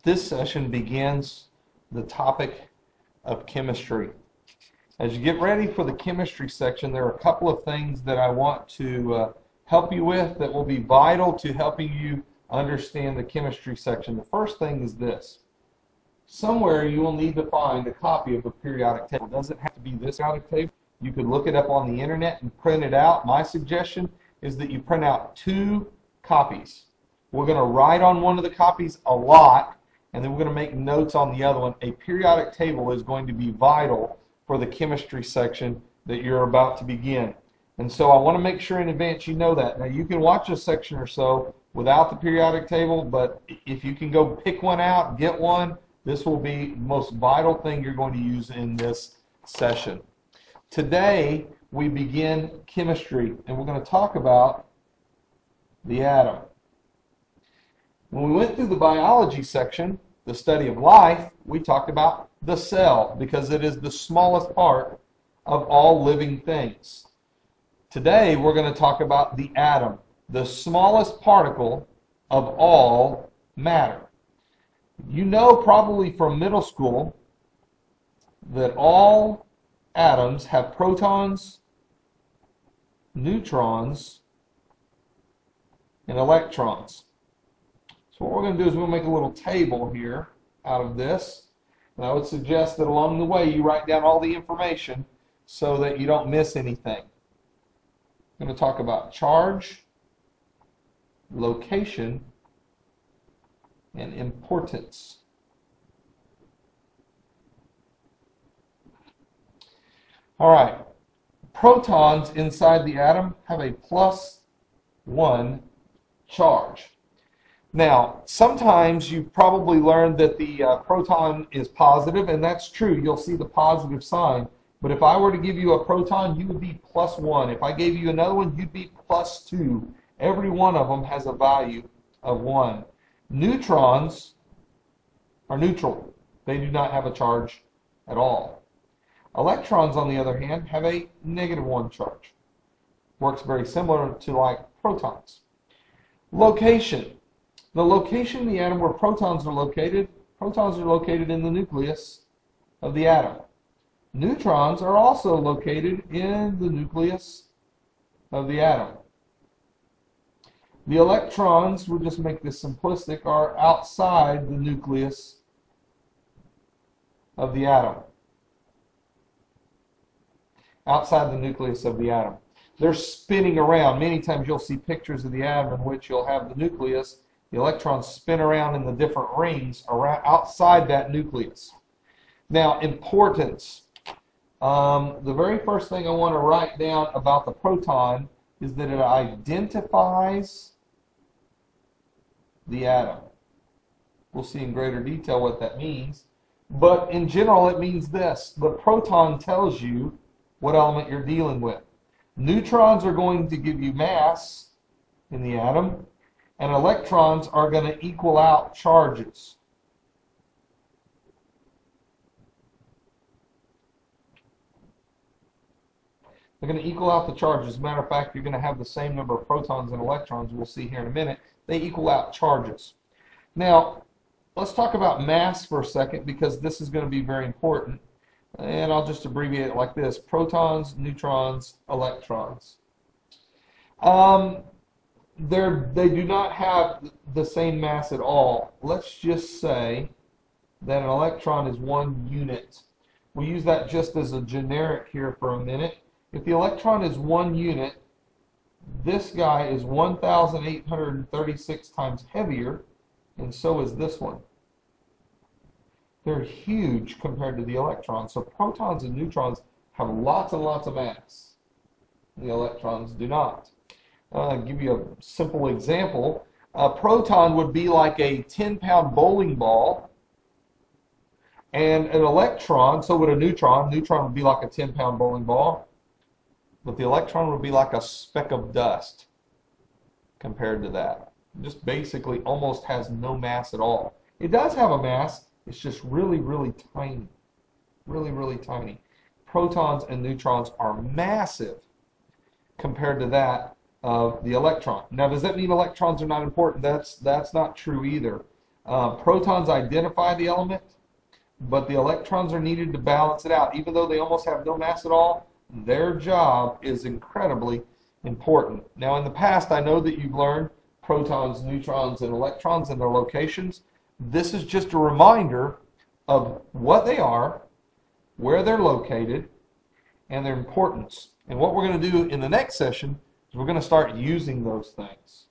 This session begins the topic of chemistry. As you get ready for the chemistry section, there are a couple of things that I want to help you with that will be vital to helping you understand the chemistry section. The first thing is this. Somewhere you will need to find a copy of the periodic table. It doesn't have to be this periodic table. You could look it up on the internet and print it out. My suggestion is that you print out 2 copies. We're going to write on one of the copies a lot, and then we're going to make notes on the other one. A periodic table is going to be vital for the chemistry section that you're about to begin. And so I want to make sure in advance you know that. Now you can watch a section or so without the periodic table, but if you can go pick one out, get one, this will be the most vital thing you're going to use in this session. Today we begin chemistry, and we're going to talk about the atom. When we went through the biology section, the study of life, we talked about the cell because it is the smallest part of all living things. Today we're going to talk about the atom, the smallest particle of all matter. You know probably from middle school that all atoms have protons, neutrons, and electrons. So what we're going to do is we'll make a little table here out of this. And I would suggest that along the way you write down all the information so that you don't miss anything. I'm going to talk about charge, location, and importance. All right. Protons inside the atom have a +1 charge. Now, sometimes you probably learned that the proton is positive, and that's true. You'll see the positive sign. But if I were to give you a proton, you would be +1. If I gave you another one, you'd be +2. Every one of them has a value of 1. Neutrons are neutral. They do not have a charge at all. Electrons, on the other hand, have a -1 charge. Works very similar to like protons. Location. The location in the atom where protons are located in the nucleus of the atom. Neutrons are also located in the nucleus of the atom. The electrons, we'll just make this simplistic, are outside the nucleus of the atom. Outside the nucleus of the atom. They're spinning around. Many times you'll see pictures of the atom in which you'll have the nucleus. The electrons spin around in the different rings around outside that nucleus. Now, importance. The very first thing I want to write down about the proton is that it identifies the atom. We'll see in greater detail what that means. But in general, it means this. The proton tells you what element you're dealing with. Neutrons are going to give you mass in the atom, and electrons are going to equal out charges. They're going to equal out the charges. As a matter of fact, you're going to have the same number of protons and electrons. We'll see here in a minute. They equal out charges. Now, let's talk about mass for a second because this is going to be very important. And I'll just abbreviate it like this. Protons, neutrons, electrons. They do not have the same mass at all. Let's just say that an electron is 1 unit. We'll use that just as a generic here for a minute. If the electron is 1 unit, this guy is 1,836 times heavier, and so is this one. They're huge compared to the electrons. So protons and neutrons have lots and lots of mass. The electrons do not. I'll give you a simple example. A proton would be like a 10-pound bowling ball, and an electron, so would a neutron. Neutron would be like a 10-pound bowling ball, but the electron would be like a speck of dust compared to that. It just basically almost has no mass at all. It does have a mass. It's just really, really tiny. Really, really tiny. Protons and neutrons are massive compared to that of the electron. Now, does that mean electrons are not important? That's not true either. Protons identify the element, but the electrons are needed to balance it out. Even though they almost have no mass at all, their job is incredibly important. Now, in the past, I know that you've learned protons, neutrons, and electrons and their locations. This is just a reminder of what they are, where they're located, and their importance. And what we're going to do in the next session is we're going to start using those things.